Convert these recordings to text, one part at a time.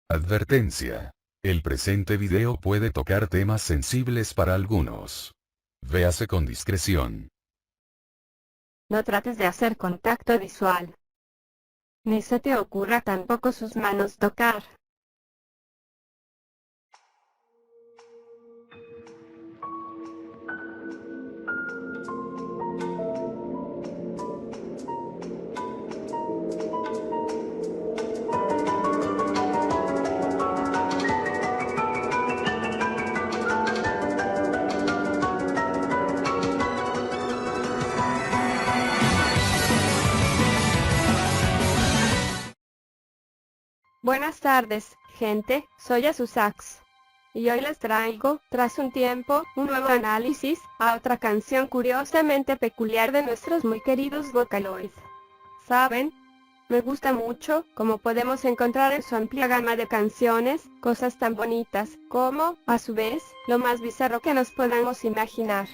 Advertencia. El presente video puede tocar temas sensibles para algunos. Véase con discreción. No trates de hacer contacto visual. Ni se te ocurra tampoco sus manos tocar. Buenas tardes, gente, soy Azusax. Y hoy les traigo, tras un tiempo, un nuevo análisis a otra canción curiosamente peculiar de nuestros muy queridos Vocaloid. ¿Saben? Me gusta mucho, como podemos encontrar en su amplia gama de canciones, cosas tan bonitas, como, a su vez, lo más bizarro que nos podamos imaginar.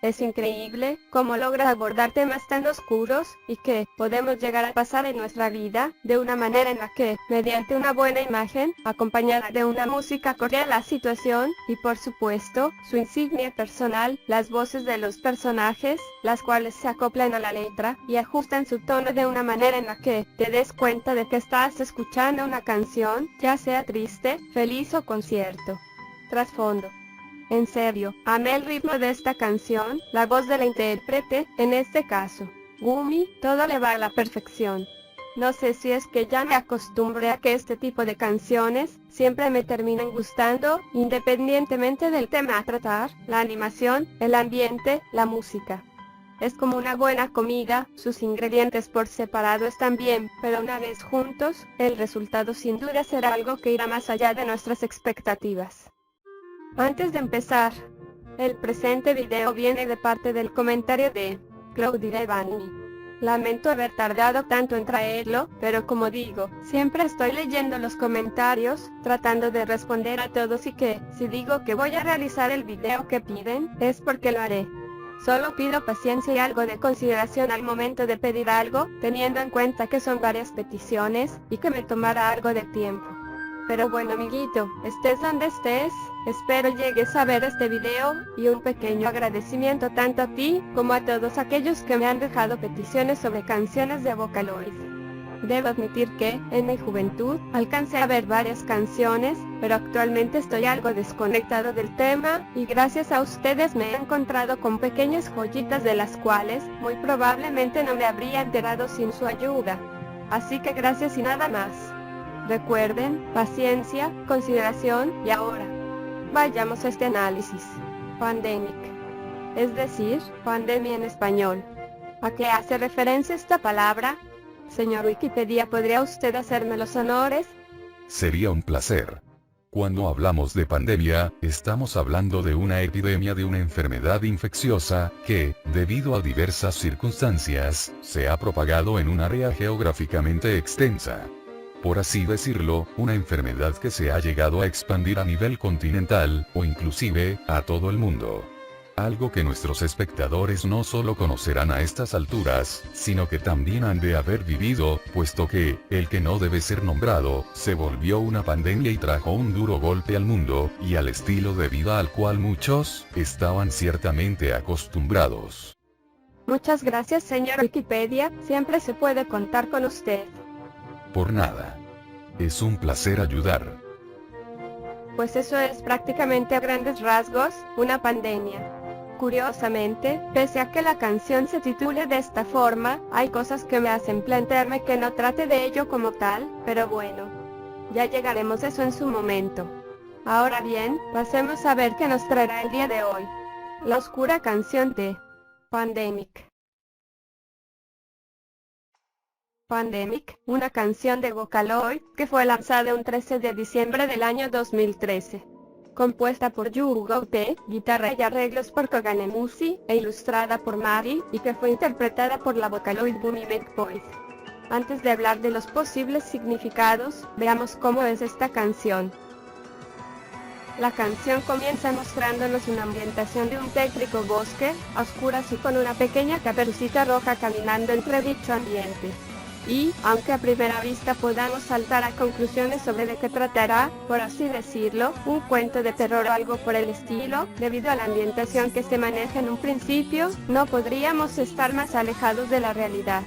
Es increíble cómo logra abordar temas tan oscuros y que podemos llegar a pasar en nuestra vida de una manera en la que, mediante una buena imagen, acompañada de una música acorde a la situación y por supuesto, su insignia personal, las voces de los personajes, las cuales se acoplan a la letra y ajustan su tono de una manera en la que te des cuenta de que estás escuchando una canción, ya sea triste, feliz o concierto. Trasfondo. En serio, amé el ritmo de esta canción, la voz de la intérprete, en este caso, Gumi, todo le va a la perfección. No sé si es que ya me acostumbré a que este tipo de canciones siempre me terminan gustando, independientemente del tema a tratar, la animación, el ambiente, la música. Es como una buena comida, sus ingredientes por separado están bien, pero una vez juntos, el resultado sin duda será algo que irá más allá de nuestras expectativas. Antes de empezar, el presente video viene de parte del comentario de Claudia Devani. Lamento haber tardado tanto en traerlo, pero como digo, siempre estoy leyendo los comentarios, tratando de responder a todos y que, si digo que voy a realizar el video que piden, es porque lo haré. Solo pido paciencia y algo de consideración al momento de pedir algo, teniendo en cuenta que son varias peticiones, y que me tomará algo de tiempo. Pero bueno amiguito, estés donde estés, espero llegues a ver este video, y un pequeño agradecimiento tanto a ti, como a todos aquellos que me han dejado peticiones sobre canciones de Vocaloid. Debo admitir que, en mi juventud, alcancé a ver varias canciones, pero actualmente estoy algo desconectado del tema, y gracias a ustedes me he encontrado con pequeñas joyitas de las cuales, muy probablemente no me habría enterado sin su ayuda. Así que gracias y nada más. Recuerden, paciencia, consideración, y ahora, vayamos a este análisis. Pandemic. Es decir, pandemia en español. ¿A qué hace referencia esta palabra? Señor Wikipedia, ¿podría usted hacerme los honores? Sería un placer. Cuando hablamos de pandemia, estamos hablando de una epidemia de una enfermedad infecciosa, que, debido a diversas circunstancias, se ha propagado en un área geográficamente extensa. Por así decirlo, una enfermedad que se ha llegado a expandir a nivel continental, o inclusive, a todo el mundo. Algo que nuestros espectadores no solo conocerán a estas alturas, sino que también han de haber vivido, puesto que, el que no debe ser nombrado, se volvió una pandemia y trajo un duro golpe al mundo, y al estilo de vida al cual muchos, estaban ciertamente acostumbrados. Muchas gracias señor Wikipedia, siempre se puede contar con usted. Por nada. Es un placer ayudar. Pues eso es prácticamente a grandes rasgos, una pandemia. Curiosamente, pese a que la canción se titule de esta forma, hay cosas que me hacen plantearme que no trate de ello como tal, pero bueno. Ya llegaremos a eso en su momento. Ahora bien, pasemos a ver qué nos traerá el día de hoy. La oscura canción de Pandemic. Pandemic, una canción de Vocaloid, que fue lanzada un 13 de diciembre del año 2013. Compuesta por Yu Gote, guitarra y arreglos por Kogane Musi, e ilustrada por Mari, y que fue interpretada por la Vocaloid Gumi McBoy. Antes de hablar de los posibles significados, veamos cómo es esta canción. La canción comienza mostrándonos una ambientación de un tétrico bosque, a oscuras y con una pequeña caperucita roja caminando entre dicho ambiente. Y, aunque a primera vista podamos saltar a conclusiones sobre de qué tratará, por así decirlo, un cuento de terror o algo por el estilo, debido a la ambientación que se maneja en un principio, no podríamos estar más alejados de la realidad.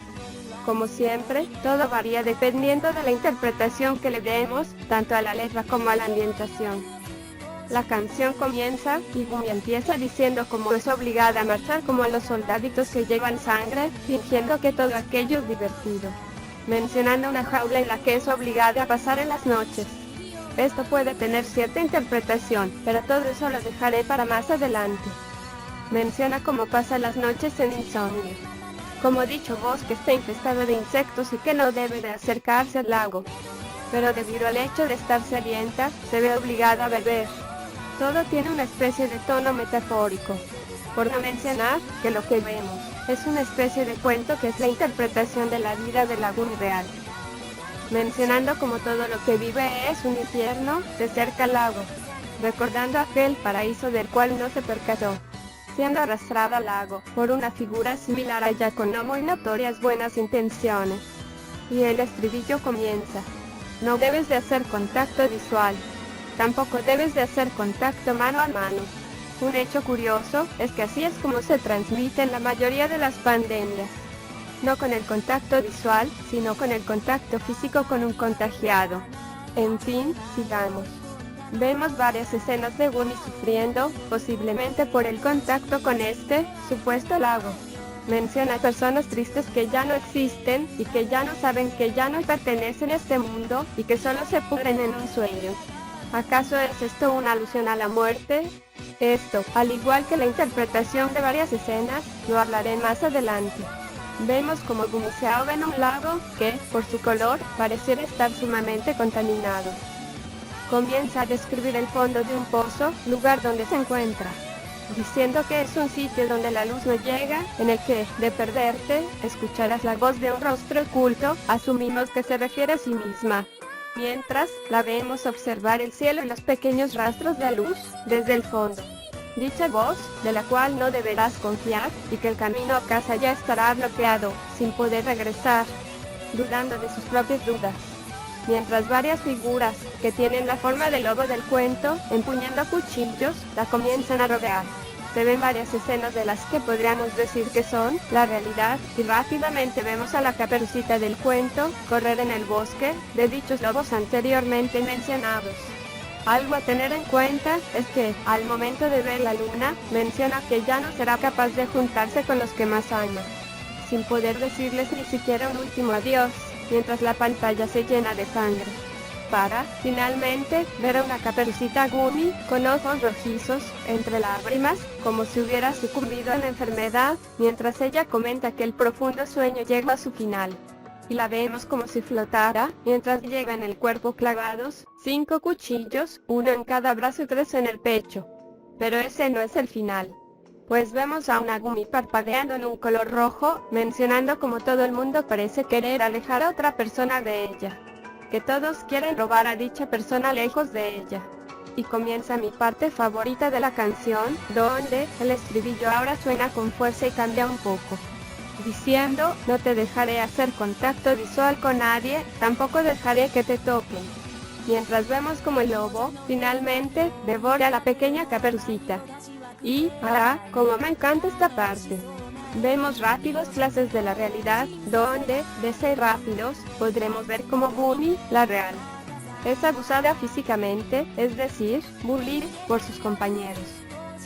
Como siempre, todo varía dependiendo de la interpretación que le demos, tanto a la letra como a la ambientación. La canción comienza, y Gumi empieza diciendo cómo es obligada a marchar como los soldaditos que llevan sangre, fingiendo que todo aquello es divertido. Mencionando una jaula en la que es obligada a pasar en las noches. Esto puede tener cierta interpretación, pero todo eso lo dejaré para más adelante. Menciona cómo pasa las noches en insomnio. Como dicho bosque está infestado de insectos y que no debe de acercarse al lago. Pero debido al hecho de estar sedienta, se ve obligada a beber. Todo tiene una especie de tono metafórico. Por no mencionar que lo que vemos es una especie de cuento que es la interpretación de la vida de la Gumi real. Mencionando como todo lo que vive es un infierno, se acerca al lago, recordando aquel paraíso del cual no se percató, siendo arrastrada al lago por una figura similar a ella con no muy notorias buenas intenciones. Y el estribillo comienza: no debes de hacer contacto visual. Tampoco debes de hacer contacto mano a mano. Un hecho curioso es que así es como se transmiten la mayoría de las pandemias. No con el contacto visual, sino con el contacto físico con un contagiado. En fin, sigamos. Vemos varias escenas de Gumi sufriendo, posiblemente por el contacto con este supuesto lago. Menciona personas tristes que ya no existen, y que ya no saben que ya no pertenecen a este mundo, y que solo se pudren en un sueño. ¿Acaso es esto una alusión a la muerte? Esto, al igual que la interpretación de varias escenas, lo hablaré más adelante. Vemos como Gumi se ahoga en un lago que, por su color, pareciera estar sumamente contaminado. Comienza a describir el fondo de un pozo, lugar donde se encuentra, diciendo que es un sitio donde la luz no llega, en el que, de perderte, escucharás la voz de un rostro oculto, asumimos que se refiere a sí misma. Mientras, la vemos observar el cielo y los pequeños rastros de luz, desde el fondo. Dicha voz, de la cual no deberás confiar, y que el camino a casa ya estará bloqueado, sin poder regresar, dudando de sus propias dudas. Mientras varias figuras, que tienen la forma del lobo del cuento, empuñando cuchillos, la comienzan a rodear. Se ven varias escenas de las que podríamos decir que son la realidad, y rápidamente vemos a la Caperucita del cuento correr en el bosque de dichos lobos anteriormente mencionados. Algo a tener en cuenta es que, al momento de ver la luna, menciona que ya no será capaz de juntarse con los que más ama, sin poder decirles ni siquiera un último adiós, mientras la pantalla se llena de sangre. Para, finalmente, ver a una Caperucita Gumi, con ojos rojizos, entre lágrimas, como si hubiera sucumbido a la enfermedad, mientras ella comenta que el profundo sueño llega a su final. Y la vemos como si flotara, mientras llegan el cuerpo clavados, 5 cuchillos, 1 en cada brazo y 3 en el pecho. Pero ese no es el final. Pues vemos a una Gumi parpadeando en un color rojo, mencionando como todo el mundo parece querer alejar a otra persona de ella. Que todos quieren robar a dicha persona lejos de ella. Y comienza mi parte favorita de la canción, donde el estribillo ahora suena con fuerza y cambia un poco, diciendo: no te dejaré hacer contacto visual con nadie, tampoco dejaré que te toquen. Mientras vemos como el lobo, finalmente, devora a la pequeña Caperucita. Y, como me encanta esta parte. Vemos rápidos flashes de la realidad, donde, de ser rápidos, podremos ver como Gumi, la real, es abusada físicamente, es decir, bullied por sus compañeros.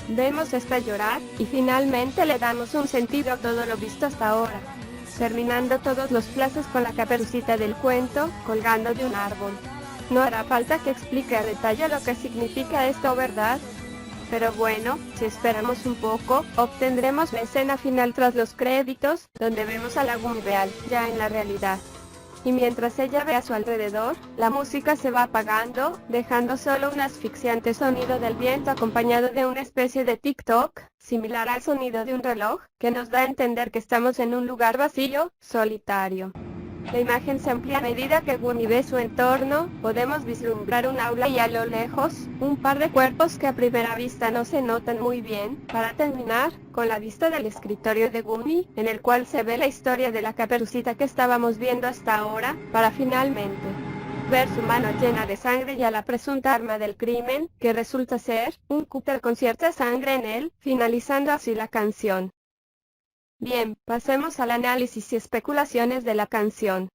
Vemos esta llorar, y finalmente le damos un sentido a todo lo visto hasta ahora, terminando todos los flashes con la Caperucita del cuento, colgando de un árbol. No hará falta que explique a detalle lo que significa esto, ¿verdad? Pero bueno, si esperamos un poco, obtendremos la escena final tras los créditos, donde vemos a la Gumi real, ya en la realidad. Y mientras ella ve a su alrededor, la música se va apagando, dejando solo un asfixiante sonido del viento acompañado de una especie de tic-toc, similar al sonido de un reloj, que nos da a entender que estamos en un lugar vacío, solitario. La imagen se amplía a medida que Gumi ve su entorno. Podemos vislumbrar un aula y a lo lejos, un par de cuerpos que a primera vista no se notan muy bien, para terminar, con la vista del escritorio de Gumi, en el cual se ve la historia de la Caperucita que estábamos viendo hasta ahora, para finalmente ver su mano llena de sangre y a la presunta arma del crimen, que resulta ser un cúter con cierta sangre en él, finalizando así la canción. Bien, pasemos al análisis y especulaciones de la canción.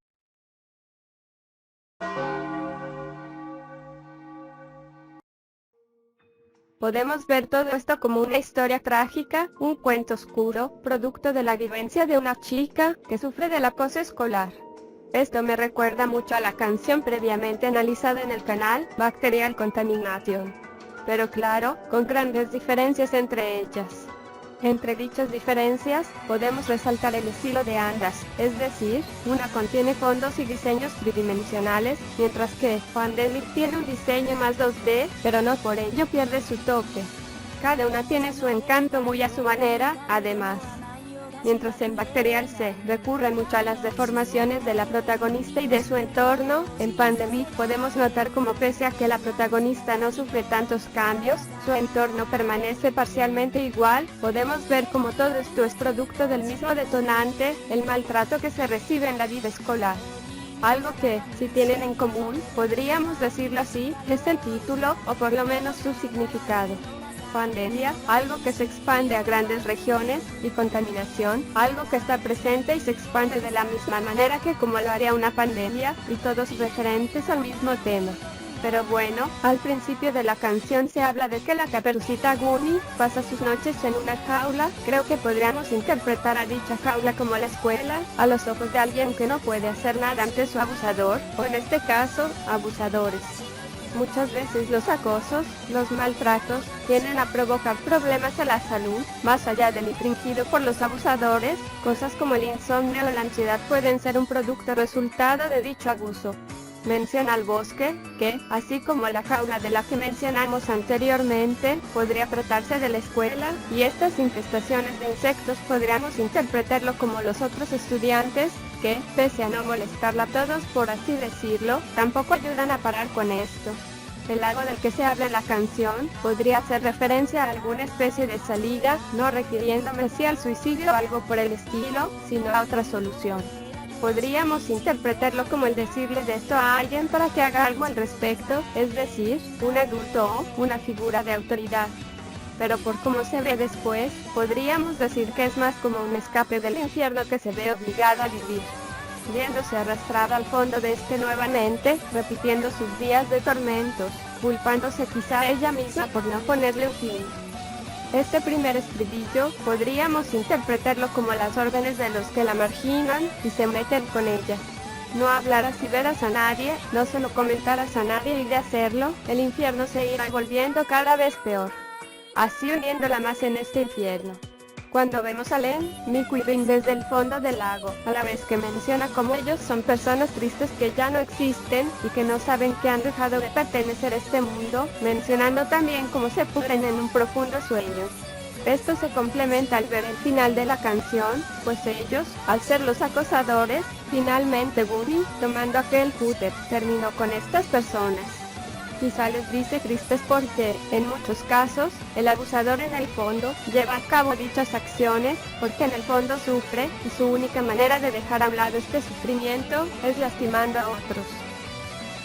Podemos ver todo esto como una historia trágica, un cuento oscuro, producto de la vivencia de una chica que sufre del acoso escolar. Esto me recuerda mucho a la canción previamente analizada en el canal, Bacterial Contamination. Pero claro, con grandes diferencias entre ellas. Entre dichas diferencias, podemos resaltar el estilo de ambas, es decir, una contiene fondos y diseños tridimensionales, mientras que Pandemic tiene un diseño más 2D, pero no por ello pierde su toque. Cada una tiene su encanto muy a su manera, además. Mientras en Bacterial se recurre mucho a las deformaciones de la protagonista y de su entorno, en Pandemic podemos notar como pese a que la protagonista no sufre tantos cambios, su entorno permanece parcialmente igual. Podemos ver como todo esto es producto del mismo detonante, el maltrato que se recibe en la vida escolar. Algo que, si tienen en común, podríamos decirlo así, es el título, o por lo menos su significado. Pandemia, algo que se expande a grandes regiones, y contaminación, algo que está presente y se expande de la misma manera que como lo haría una pandemia, y todos referentes al mismo tema. Pero bueno, al principio de la canción se habla de que la Caperucita Gumi pasa sus noches en una jaula. Creo que podríamos interpretar a dicha jaula como la escuela, a los ojos de alguien que no puede hacer nada ante su abusador, o en este caso, abusadores. Muchas veces los acosos, los maltratos, tienden a provocar problemas a la salud, más allá del infringido por los abusadores. Cosas como el insomnio o la ansiedad pueden ser un producto resultado de dicho abuso. Menciona al bosque, que, así como la jaula de la que mencionamos anteriormente, podría tratarse de la escuela, y estas infestaciones de insectos podríamos interpretarlo como los otros estudiantes, que, pese a no molestarla a todos por así decirlo, tampoco ayudan a parar con esto. El lago del que se habla en la canción podría hacer referencia a alguna especie de salida, no refiriéndome así al suicidio o algo por el estilo, sino a otra solución. Podríamos interpretarlo como el decirle de esto a alguien para que haga algo al respecto, es decir, un adulto o una figura de autoridad. Pero por cómo se ve después, podríamos decir que es más como un escape del infierno que se ve obligado a vivir, viéndose arrastrada al fondo de este nuevamente, repitiendo sus días de tormentos, culpándose quizá ella misma por no ponerle un fin. Este primer estribillo, podríamos interpretarlo como las órdenes de los que la marginan y se meten con ella. No hablarás y verás a nadie, no se lo comentarás a nadie y de hacerlo, el infierno se irá volviendo cada vez peor. Así uniéndola más en este infierno. Cuando vemos a Len, Miku y Rin desde el fondo del lago, a la vez que menciona cómo ellos son personas tristes que ya no existen, y que no saben que han dejado de pertenecer a este mundo, mencionando también cómo se pudren en un profundo sueño. Esto se complementa al ver el final de la canción, pues ellos, al ser los acosadores, finalmente Gumi, tomando aquel cúter, terminó con estas personas. Quizá les dice tristes porque, en muchos casos, el abusador en el fondo lleva a cabo dichas acciones, porque en el fondo sufre, y su única manera de dejar a un lado este sufrimiento, es lastimando a otros.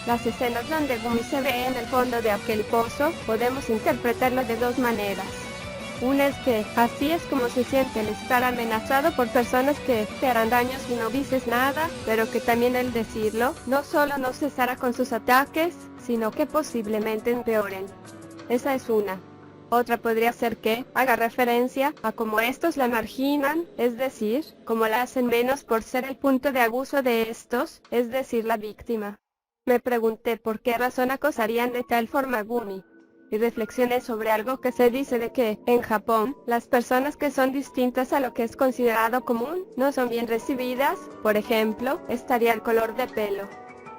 Las escenas donde Gumi se ve en el fondo de aquel pozo, podemos interpretarlo de dos maneras. Una es que, así es como se siente el estar amenazado por personas que te harán daño si no dices nada, pero que también el decirlo, no solo no cesará con sus ataques, sino que posiblemente empeoren. Esa es una. Otra podría ser que haga referencia a cómo estos la marginan, es decir, cómo la hacen menos por ser el punto de abuso de estos, es decir, la víctima. Me pregunté por qué razón acosarían de tal forma a Gumi. Y reflexioné sobre algo que se dice de que, en Japón, las personas que son distintas a lo que es considerado común, no son bien recibidas. Por ejemplo, estaría el color de pelo.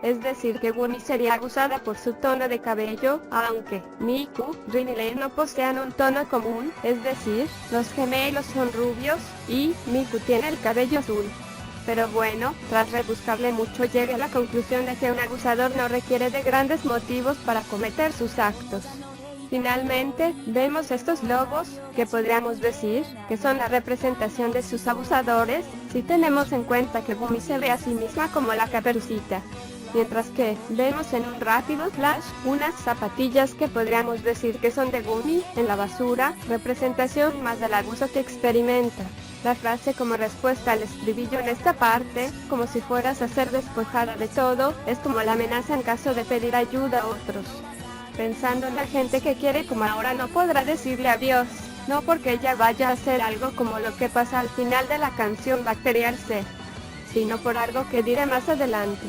Es decir que Gumi sería abusada por su tono de cabello, aunque Miku, Rin y Len no posean un tono común, es decir, los gemelos son rubios, y Miku tiene el cabello azul. Pero bueno, tras rebuscarle mucho llegué a la conclusión de que un abusador no requiere de grandes motivos para cometer sus actos. Finalmente, vemos estos lobos, que podríamos decir, que son la representación de sus abusadores, si tenemos en cuenta que Gumi se ve a sí misma como la Caperucita. Mientras que, vemos en un rápido flash, unas zapatillas que podríamos decir que son de Gumi, en la basura, representación más del abuso que experimenta. La frase como respuesta al estribillo en esta parte, como si fueras a ser despojada de todo, es como la amenaza en caso de pedir ayuda a otros. Pensando en la gente que quiere como ahora no podrá decirle adiós, no porque ella vaya a hacer algo como lo que pasa al final de la canción Bacterial C, sino por algo que diré más adelante.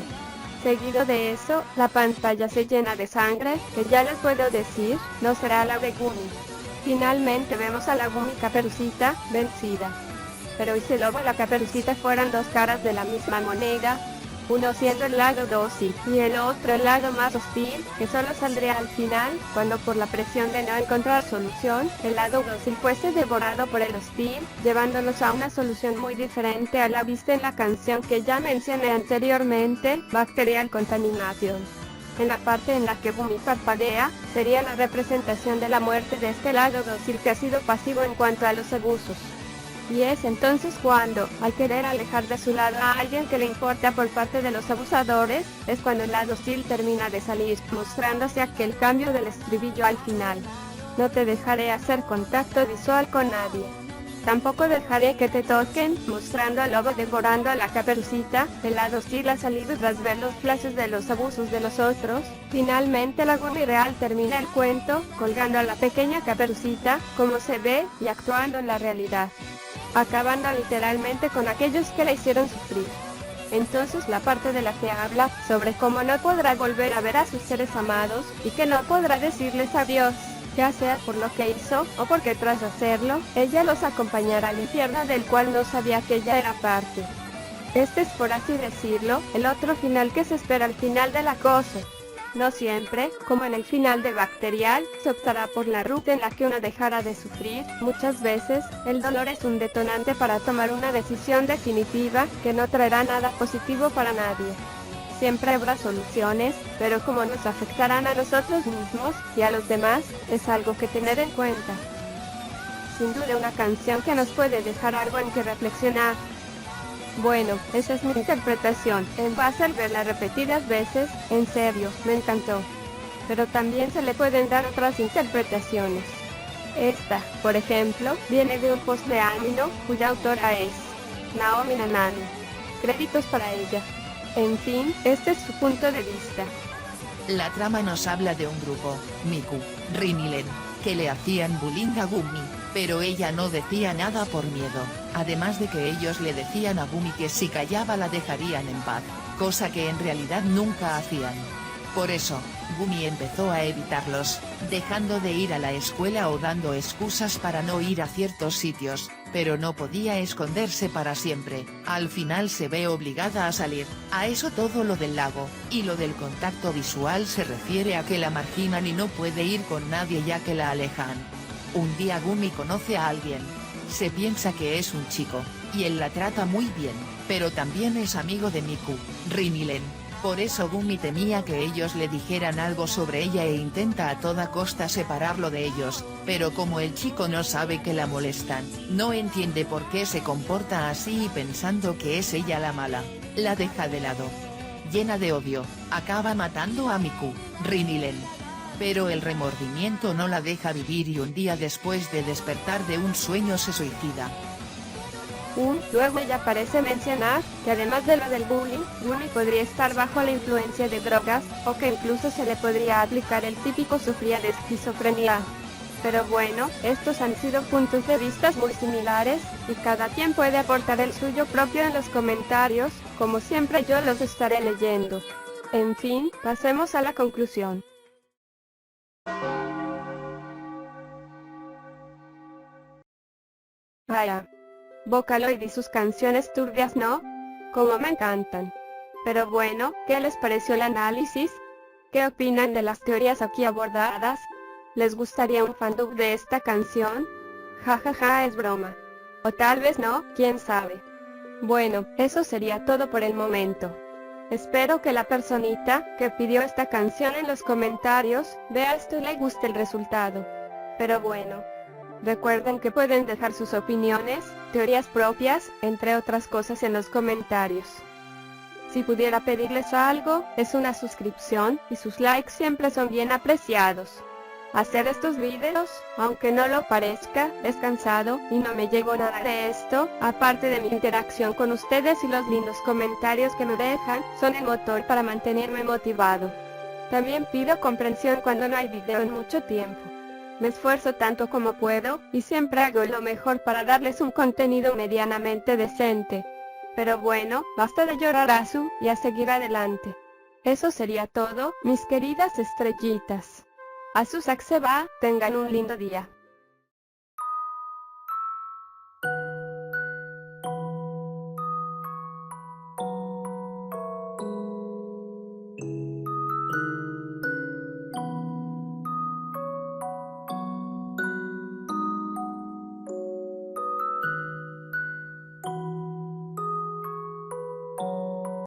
Seguido de eso, la pantalla se llena de sangre, que ya les puedo decir, no será la de Gumi. Finalmente vemos a la Gumi Caperucita, vencida. Pero ¿y si el lobo y la Caperucita fueran dos caras de la misma moneda? Uno siendo el lado dócil y el otro el lado más hostil, que solo saldría al final, cuando por la presión de no encontrar solución, el lado dócil fuese devorado por el hostil, llevándonos a una solución muy diferente a la vista en la canción que ya mencioné anteriormente, Bacterial Contamination. En la parte en la que Gumi parpadea, sería la representación de la muerte de este lado dócil que ha sido pasivo en cuanto a los abusos. Y es entonces cuando, al querer alejar de su lado a alguien que le importa por parte de los abusadores, es cuando el lado hostil termina de salir, mostrándose aquel cambio del estribillo al final. No te dejaré hacer contacto visual con nadie. Tampoco dejaré que te toquen, mostrando al lobo devorando a la Caperucita, el lado hostil ha salido tras ver los flashes de los abusos de los otros. Finalmente la Gumi real termina el cuento, colgando a la pequeña Caperucita, como se ve, y actuando en la realidad, acabando literalmente con aquellos que la hicieron sufrir. Entonces la parte de la que habla sobre cómo no podrá volver a ver a sus seres amados, y que no podrá decirles adiós, ya sea por lo que hizo, o porque tras hacerlo, ella los acompañará al infierno del cual no sabía que ella era parte. Este es, por así decirlo, el otro final que se espera al final del acoso. No siempre, como en el final de Bacterial, se optará por la ruta en la que uno dejará de sufrir. Muchas veces, el dolor es un detonante para tomar una decisión definitiva, que no traerá nada positivo para nadie. Siempre habrá soluciones, pero como nos afectarán a nosotros mismos, y a los demás, es algo que tener en cuenta. Sin duda una canción que nos puede dejar algo en que reflexionar. Bueno, esa es mi interpretación, en base al verla repetidas veces, en serio, me encantó. Pero también se le pueden dar otras interpretaciones. Esta, por ejemplo, viene de un post de Amino, cuya autora es Naomi Nanani. Créditos para ella. En fin, este es su punto de vista. La trama nos habla de un grupo, Miku, Rin y Len, que le hacían bullying a Gumi, pero ella no decía nada por miedo, además de que ellos le decían a Gumi que si callaba la dejarían en paz, cosa que en realidad nunca hacían. Por eso, Gumi empezó a evitarlos, dejando de ir a la escuela o dando excusas para no ir a ciertos sitios, pero no podía esconderse para siempre, al final se ve obligada a salir. A eso todo lo del lago, y lo del contacto visual se refiere a que la marginan y no puede ir con nadie ya que la alejan. Un día Gumi conoce a alguien, se piensa que es un chico, y él la trata muy bien, pero también es amigo de Miku, Rin y Len. Por eso Gumi temía que ellos le dijeran algo sobre ella e intenta a toda costa separarlo de ellos, pero como el chico no sabe que la molestan, no entiende por qué se comporta así y pensando que es ella la mala, la deja de lado. Llena de odio, acaba matando a Miku, Rin y Len. Pero el remordimiento no la deja vivir y un día después de despertar de un sueño se suicida. Luego ella parece mencionar, que además de lo del bullying, Gumi podría estar bajo la influencia de drogas, o que incluso se le podría aplicar el típico sufría de esquizofrenia. Pero bueno, estos han sido puntos de vista muy similares, y cada quien puede aportar el suyo propio en los comentarios, como siempre yo los estaré leyendo. En fin, pasemos a la conclusión. Vaya. Vocaloid y sus canciones turbias, ¿no? Como me encantan. Pero bueno, ¿qué les pareció el análisis? ¿Qué opinan de las teorías aquí abordadas? ¿Les gustaría un fandub de esta canción? Jajaja, es broma. O tal vez no, quién sabe. Bueno, eso sería todo por el momento. Espero que la personita que pidió esta canción en los comentarios vea esto y le guste el resultado. Pero bueno, recuerden que pueden dejar sus opiniones, teorías propias, entre otras cosas en los comentarios. Si pudiera pedirles algo, es una suscripción, y sus likes siempre son bien apreciados. Hacer estos videos, aunque no lo parezca, es cansado, y no me llegó nada de esto, aparte de mi interacción con ustedes y los lindos comentarios que me dejan, son el motor para mantenerme motivado. También pido comprensión cuando no hay video en mucho tiempo. Me esfuerzo tanto como puedo, y siempre hago lo mejor para darles un contenido medianamente decente. Pero bueno, basta de llorar y a seguir adelante. Eso sería todo, mis queridas estrellitas. Azusac se va, tengan un lindo día.